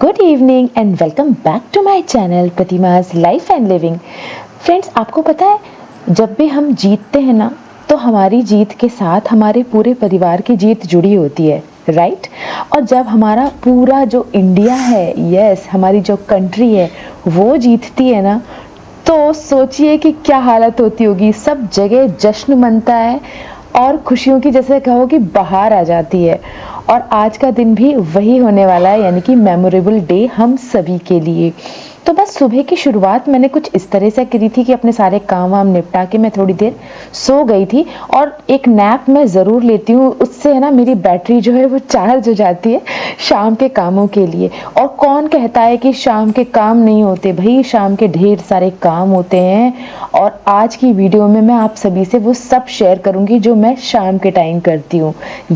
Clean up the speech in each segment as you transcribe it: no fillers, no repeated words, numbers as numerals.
Good evening and welcome back to my channel Pratima's life and living. Friends, आपको पता है जब भी हम जीतते हैं ना तो हमारी जीत के साथ हमारे पूरे परिवार की जीत जुड़ी होती है, राइट? और जब हमारा पूरा जो इंडिया है, यस, हमारी जो कंट्री है वो जीतती है ना, तो सोचिए कि क्या हालत होती होगी। सब जगह जश्न मनता है और खुशियों की, जैसे कहो कि बहार आ जाती है। और आज का दिन भी वही होने वाला है, यानी कि मेमोरेबल डे हम सभी के लिए। तो बस सुबह की शुरुआत मैंने कुछ इस तरह से करी थी कि अपने सारे काम वाम निपटा के मैं थोड़ी देर सो गई थी। और एक नैप मैं ज़रूर लेती हूँ, उससे है ना मेरी बैटरी जो है वो चार्ज हो जाती है शाम के कामों के लिए। और कौन कहता है कि शाम के काम नहीं होते? भाई, शाम के ढेर सारे काम होते हैं। और आज की वीडियो में मैं आप सभी से वो सब शेयर करूंगी जो मैं शाम के टाइम करती हूँ।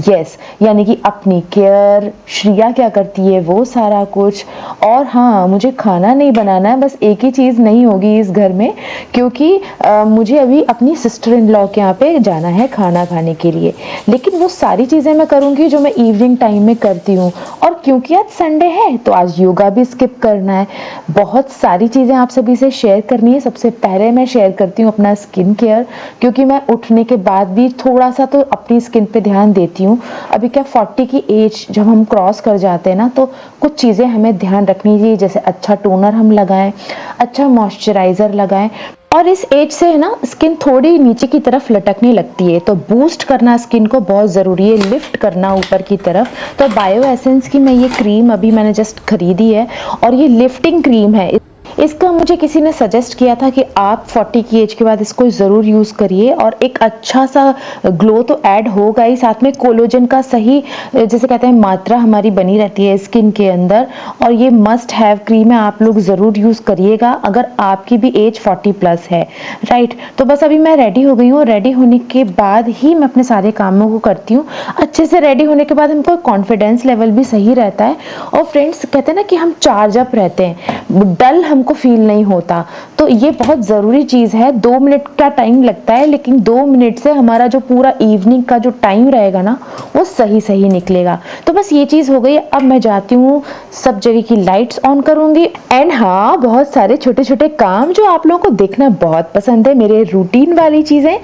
यस, यानी कि अपनी केयर, श्रिया क्या करती है वो सारा कुछ। और हाँ, मुझे खाना नहीं बनाना है, बस एक ही चीज़ नहीं होगी इस घर में, क्योंकि मुझे अभी अपनी सिस्टर इन लॉ के यहाँ पे जाना है खाना खाने के लिए। लेकिन वो सारी चीज़ें मैं करूँगी जो मैं इवनिंग टाइम में करती हूँ। और क्योंकि आज संडे है तो आज योगा भी स्किप करना है। बहुत सारी चीज़ें आप सभी से शेयर करनी है। सबसे पहले मैं शेयर करती हूँ अपना स्किन केयर, क्योंकि मैं उठने के बाद भी थोड़ा सा तो अपनी स्किन पे ध्यान देती हूँ। अभी क्या 40 की एज जब हम क्रॉस कर जाते हैं ना, तो कुछ चीज़ें हमें ध्यान रखनी चाहिए, जैसे अच्छा टोनर हम लगाएं, अच्छा मॉइस्चराइजर लगाएं। और इस एज से है ना स्किन थोड़ी नीचे की तरफ लटकने लगती है, तो बूस्ट करना स्किन को बहुत ज़रूरी है, लिफ्ट करना ऊपर की तरफ। तो बायो एसेंस की मैं ये क्रीम अभी मैंने जस्ट खरीदी है, और ये लिफ्टिंग क्रीम है। इसका मुझे किसी ने सजेस्ट किया था कि आप 40 की एज के बाद इसको ज़रूर यूज़ करिए, और एक अच्छा सा ग्लो तो ऐड होगा ही, साथ में कोलोजन का सही, जैसे कहते हैं, मात्रा हमारी बनी रहती है स्किन के अंदर। और ये मस्ट हैव क्रीम है, आप लोग ज़रूर यूज़ करिएगा अगर आपकी भी एज 40 प्लस है, राइट? तो बस अभी मैं रेडी हो गई हूँ, और रेडी होने के बाद ही मैं अपने सारे कामों को करती हूँ। अच्छे से रेडी होने के बाद हमको कॉन्फिडेंस लेवल भी सही रहता है। और फ्रेंड्स, कहते हैं ना कि हम चार्ज अप रहते हैं, डल हमको फील नहीं होता। तो ये बहुत ज़रूरी चीज़ है। 2 मिनट का टाइम लगता है, लेकिन 2 मिनट से हमारा जो पूरा इवनिंग का जो टाइम रहेगा ना, वो सही सही निकलेगा। तो बस ये चीज़ हो गई। अब मैं जाती हूँ, सब जगह की लाइट्स ऑन करूँगी। एंड हाँ, बहुत सारे छोटे छोटे काम जो आप लोगों को देखना बहुत पसंद है, मेरे रूटीन वाली चीज़ें,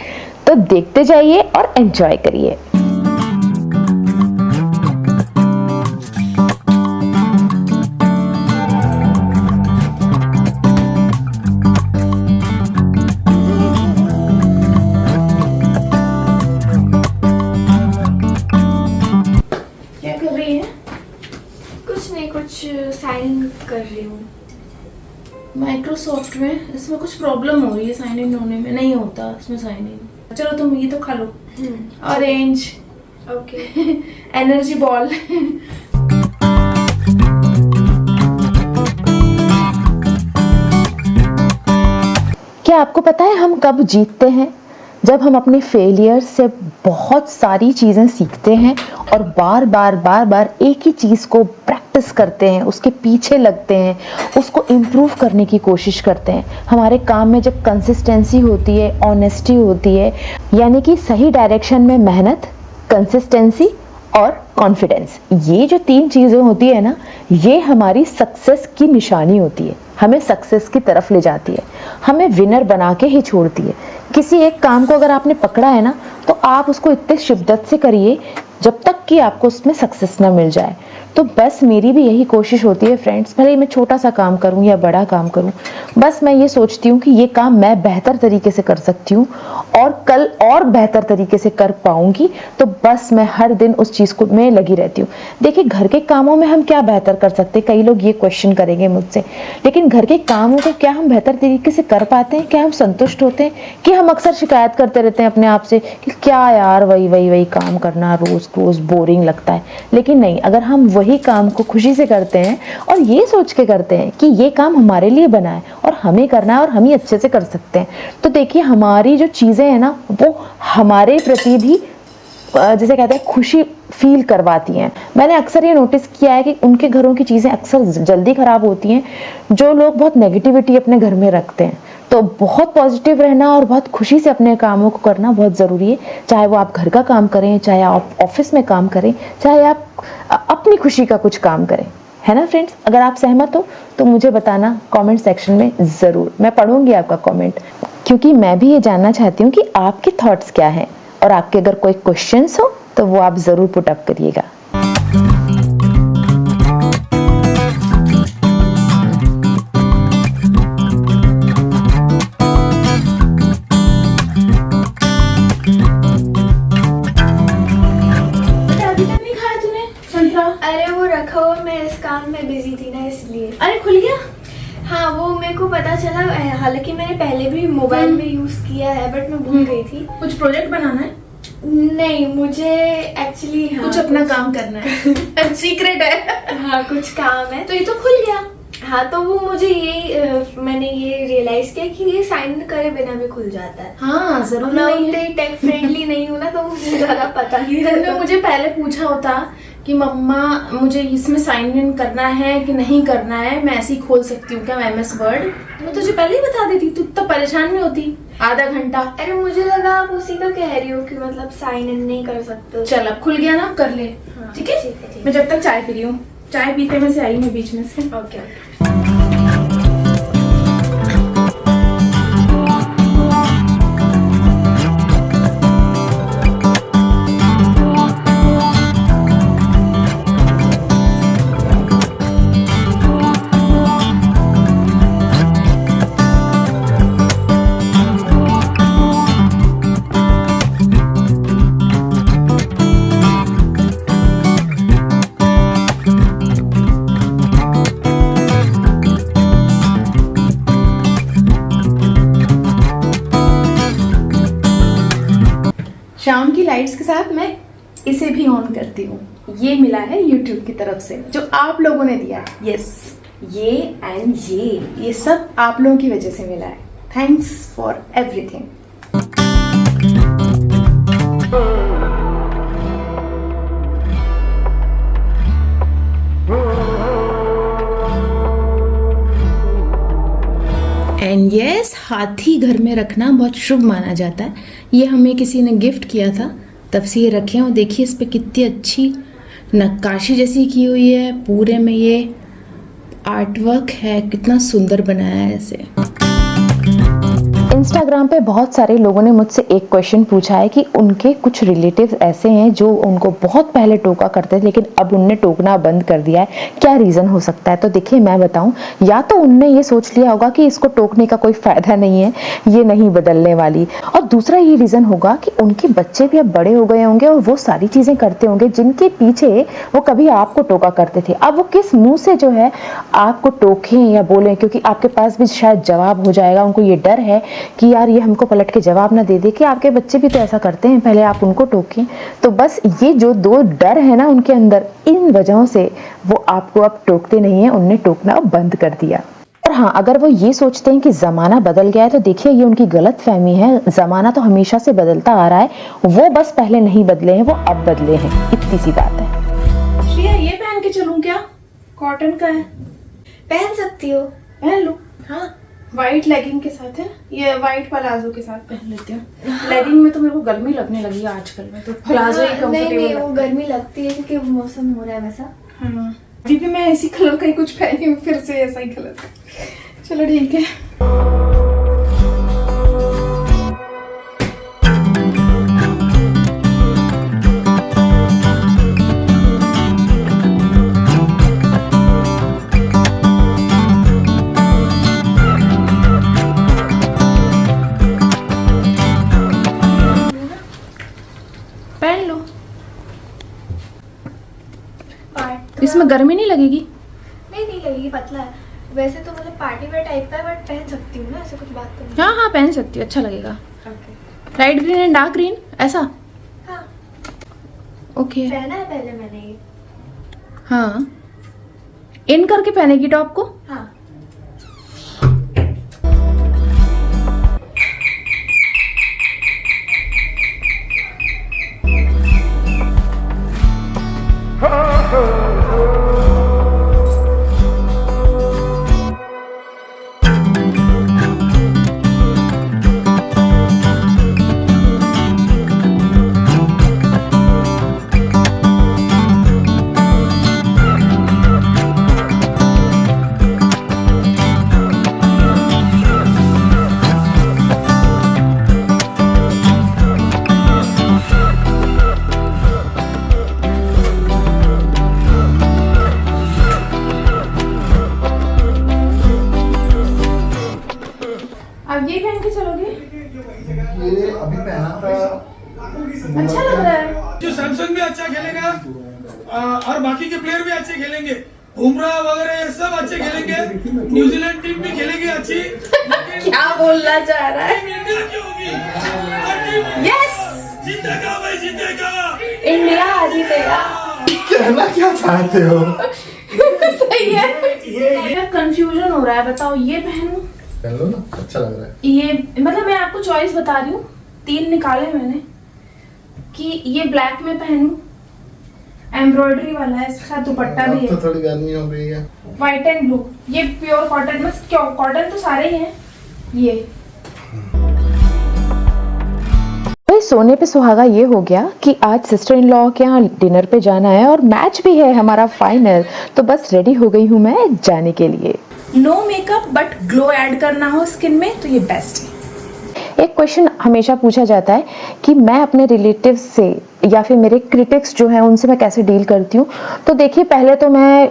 तो देखते जाइए और एंजॉय करिए। साइन कर रही हूँ माइक्रोसॉफ्ट में। इसमें कुछ प्रॉब्लम हो रही है, साइन इन होने में नहीं होता इसमें साइन इन। चलो तुम ये तो खा लो। Orange, okay. Energy ball. क्या आपको पता है हम कब जीतते हैं? जब हम अपने फेलियर से बहुत सारी चीज़ें सीखते हैं और बार बार बार बार एक ही चीज़ को प्रैक्टिस करते हैं, उसके पीछे लगते हैं, उसको इम्प्रूव करने की कोशिश करते हैं। हमारे काम में जब कंसिस्टेंसी होती है, ऑनेस्टी होती है, यानी कि सही डायरेक्शन में मेहनत, कंसिस्टेंसी और कॉन्फिडेंस, ये जो 3 चीज़ें होती है ना, ये हमारी सक्सेस की निशानी होती है। हमें सक्सेस की तरफ ले जाती है, हमें विनर बना के ही छोड़ती है। किसी एक काम को अगर आपने पकड़ा है ना, तो आप उसको इतने शिद्दत से करिए जब तक कि आपको उसमें सक्सेस ना मिल जाए। तो बस मेरी भी यही कोशिश होती है फ्रेंड्स, भले मैं छोटा सा काम करूं या बड़ा काम करूं, बस मैं ये सोचती हूँ कि ये काम मैं बेहतर तरीके से कर सकती हूँ और कल और बेहतर तरीके से कर पाऊंगी। तो बस मैं हर दिन उस चीज़ को में लगी रहती हूँ। देखिए, घर के कामों में हम क्या बेहतर कर सकते हैं, कई लोग ये क्वेश्चन करेंगे मुझसे, लेकिन घर के कामों को क्या हम बेहतर तरीके से कर पाते हैं? क्या हम संतुष्ट होते हैं? कि हम अक्सर शिकायत करते रहते हैं अपने आप से कि क्या यार, वही वही वही काम करना, रोज रोज बोरिंग लगता है। लेकिन नहीं, अगर हम वही काम को खुशी से करते हैं और ये सोच के करते हैं कि ये काम हमारे लिए बना है और हमें करना है और हम ही अच्छे से कर सकते हैं, तो देखिए हमारी जो चीज़ें हैं ना, वो हमारे प्रति भी जैसे कहते हैं खुशी फील करवाती हैं। मैंने अक्सर ये नोटिस किया है कि उनके घरों की चीज़ें अक्सर जल्दी खराब होती हैं जो लोग बहुत नेगेटिविटी अपने घर में रखते हैं। तो बहुत पॉजिटिव रहना और बहुत खुशी से अपने कामों को करना बहुत ज़रूरी है, चाहे वो आप घर का काम करें, चाहे आप ऑफिस में काम करें, चाहे आप अपनी खुशी का कुछ काम करें, है ना फ्रेंड्स? अगर आप सहमत हो तो मुझे बताना कमेंट सेक्शन में ज़रूर, मैं पढ़ूंगी आपका कमेंट, क्योंकि मैं भी ये जानना चाहती हूँ कि आपके थॉट्स क्या हैं, और आपके अगर कोई क्वेश्चंस हो तो वो आप ज़रूर पुट अप करिएगा। अरे वो रखा हुआ, मैं इस काम में बिजी थी ना इसलिए। अरे खुल गया? हाँ वो मेरे को पता चला, हालांकि मैंने पहले भी मोबाइल में यूज किया है बट मैं भूल गई थी। कुछ प्रोजेक्ट बनाना है? नहीं, मुझे एक्चुअली कुछ अपना काम करना है। सीक्रेट है। हाँ कुछ काम है। तो ये तो खुल गया। हाँ तो वो मुझे यही मैंने ये रियलाइज किया कि ये साइन करे बिना भी खुल जाता है। हाँ जरूर। मैं उतने टेक फ्रेंडली नहीं हूँ ना, तो मुझे ज्यादा पता नहीं तुमने मुझे पहले पूछा होता कि मम्मा मुझे इसमें साइन इन करना है कि नहीं करना है, मैं ऐसे ही खोल सकती हूँ क्या MS वर्ड, मैं तुझे पहले ही बता देती, तू तो परेशान नहीं होती आधा घंटा। अरे मुझे लगा आप उसी का कह रही हो कि मतलब साइन इन नहीं कर सकते। चल अब खुल गया ना, कर ले। हाँ, ठीक है। ठीक है। मैं जब तक चाय पी रही हूँ, चाय पीते में से आई मैं बीच में से। ओके। शाम की लाइट्स के साथ मैं इसे भी ऑन करती हूँ। ये मिला है YouTube की तरफ से, जो आप लोगों ने दिया है। यस, ये एंड ये सब आप लोगों की वजह से मिला है। Thanks for everything. And yes, हाथी घर में रखना बहुत शुभ माना जाता है। ये हमें किसी ने गिफ्ट किया था, तब से ये रखे हैं। और देखिए इस पे कितनी अच्छी नक्काशी जैसी की हुई है, पूरे में ये आर्टवर्क है, कितना सुंदर बनाया है इसे। इंस्टाग्राम पे बहुत सारे लोगों ने मुझसे एक क्वेश्चन पूछा है कि उनके कुछ रिलेटिव्स ऐसे हैं जो उनको बहुत पहले टोका करते थे लेकिन अब उनने टोकना बंद कर दिया है, क्या रीजन हो सकता है? तो देखिए मैं बताऊं, या तो उनने ये सोच लिया होगा कि इसको टोकने का कोई फायदा नहीं है, ये नहीं बदलने वाली, और दूसरा ये रीजन होगा कि उनके बच्चे भी अब बड़े हो गए होंगे और वो सारी चीजें करते होंगे जिनके पीछे वो कभी आपको टोका करते थे। अब वो किस मुंह से जो है आपको टोकें या बोले, क्योंकि आपके पास भी शायद जवाब हो जाएगा। उनको ये डर है कि यार ये हमको पलट के जवाब ना दे दे कि आपके बच्चे भी तो ऐसा करते हैं, पहले आप उनको टोकें। तो बस ये जो दो डर है ना उनके अंदर, इन वजहों से वो आपको अब टोकते नहीं है, उनने टोकना बंद कर दिया। और हाँ, अगर वो ये सोचते हैं कि जमाना बदल गया है तो देखिए ये उनकी गलत फहमी है। जमाना तो हमेशा से बदलता आ रहा है, वो बस पहले नहीं बदले हैं, वो अब बदले हैं, इतनी सी बात है। श्रेया ये पहन के चलूं क्या? कॉटन का है, पहन सकती हो। पहन लूं? हाँ व्हाइट लेगिंग के साथ है, ये व्हाइट प्लाजो के साथ पहन लेती हूँ। लेगिंग में तो मेरे को गर्मी लगने लगी है आजकल में, तो प्लाजो ही कंफर्टेबल नहीं, वो गर्मी लगती है क्योंकि मौसम हो रहा है वैसा। हाँ, अभी भी मैं इसी कलर का ही कुछ पहनी हूँ, फिर से ऐसा ही कलर। चलो ठीक है। पहन लो, इसमें गर्मी नहीं लगेगी? नहीं लगेगी, पतला है वैसे तो, मतलब पार्टी वेयर टाइप का है बट पहन सकती हूँ ना, ऐसे कुछ बात तो नहीं। हाँ हाँ पहन सकती हो, अच्छा लगेगा। Okay. Light green and dark green ऐसा? हाँ ओके। पहना है पहले मैंने ये। हाँ, इन करके पहनेगी टॉप को? हाँ अच्छा लग रहा है। जो सैमसंग भी अच्छा खेलेगा और बाकी के प्लेयर भी अच्छे खेलेंगे, बुमराह वगैरह ये सब अच्छे खेलेंगे, न्यूजीलैंड टीम भी खेलेगी अच्छी। क्या बोलना चाह रहा है? टीम इंडिया की होगी और टीम इंडिया यस, जीतेगा भाई, जीतेगा इंडिया जीतेगा। कहना क्या चाहते हो? सही है। मेरा कंफ्यूजन हो रहा है, बताओ ये पहनूं? पहन लो ना, अच्छा लग रहा है। ये मतलब मैं आपको चॉइस बता रही हूँ, 3 निकाले मैंने कि ये ब्लैक में पहनूं, एम्ब्रॉयडरी वाला है, इसके साथ दुपट्टा भी अब है, तो थोड़ी गर्मी हो गई है। व्हाइट एंड ब्लू, ये प्योर कॉटन, बस क्यों कॉटन तो सारे ही हैं ये। भाई सोने पे सुहागा ये हो गया कि आज सिस्टर इन लॉ के यहाँ डिनर पे जाना है और मैच भी है हमारा फाइनल, तो बस रेडी हो गई हूँ मैं जाने के लिए। No makeup but glow add करना हो स्किन में तो ये बेस्ट है। एक क्वेश्चन हमेशा पूछा जाता है कि मैं अपने रिलेटिव्स से या फिर मेरे क्रिटिक्स जो हैं उनसे मैं कैसे डील करती हूँ। तो देखिए, पहले तो मैं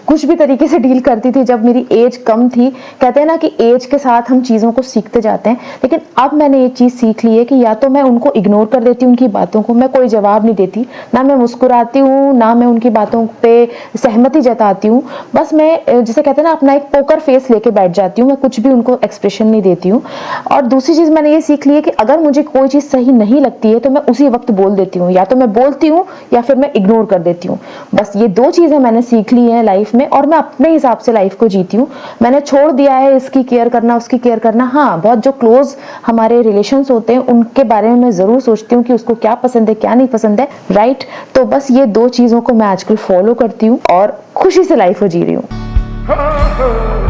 कुछ भी तरीके से डील करती थी जब मेरी एज कम थी। कहते हैं ना कि एज के साथ हम चीज़ों को सीखते जाते हैं, लेकिन अब मैंने ये चीज़ सीख ली है कि या तो मैं उनको इग्नोर कर देती हूँ, उनकी बातों को मैं कोई जवाब नहीं देती, ना मैं मुस्कुराती हूँ, ना मैं उनकी बातों पे सहमति जताती हूँ। बस मैं जिसे कहते हैं ना अपना एक पोकर फेस लेके बैठ जाती हूँ, मैं कुछ भी उनको एक्सप्रेशन नहीं देती हूँ। और दूसरी चीज़ मैंने ये सीख ली है कि अगर मुझे कोई चीज़ सही नहीं लगती है तो मैं उसी वक्त बोल देती हूँ, या तो मैं बोलती हूँ या फिर मैं इग्नोर कर देती हूँ। बस ये 2 चीजें मैंने सीख ली हैं लाइफ में और मैं अपने हिसाब से लाइफ को जीती हूँ। मैंने छोड़ दिया है इसकी केयर करना उसकी केयर करना। हाँ, बहुत जो क्लोज हमारे रिलेशंस होते हैं उनके बारे में मैं जरूर सोचती हूँ कि उसको क्या पसंद है क्या नहीं पसंद है, राइट। तो बस ये 2 चीजों को मैं आजकल फॉलो करती हूँ और खुशी से लाइफ को जी रही हूँ।